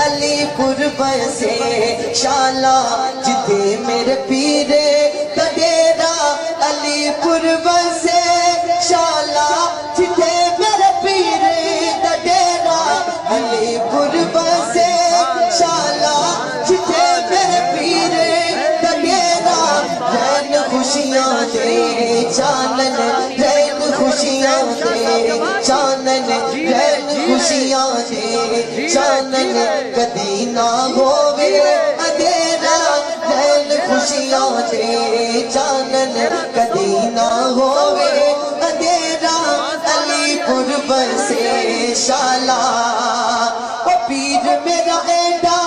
علی پور بسے شالا جتے میرے پیرے دا ڈیرا علی پور بسے شالا جتے میرے پیرے دا ڈیرا علی پور بسے شالا جتے میرے پیرے دا ڈیرا رین خوشیاں دے چانن رین خوشیاں دے چانن رین خوشیاں دے چانن کدی نہ ہووے اندھیرا رین خوشیاں دے چانن کدی نہ ہووے اندھیرا علی پور بسے شالا او پیر میرا ایڈا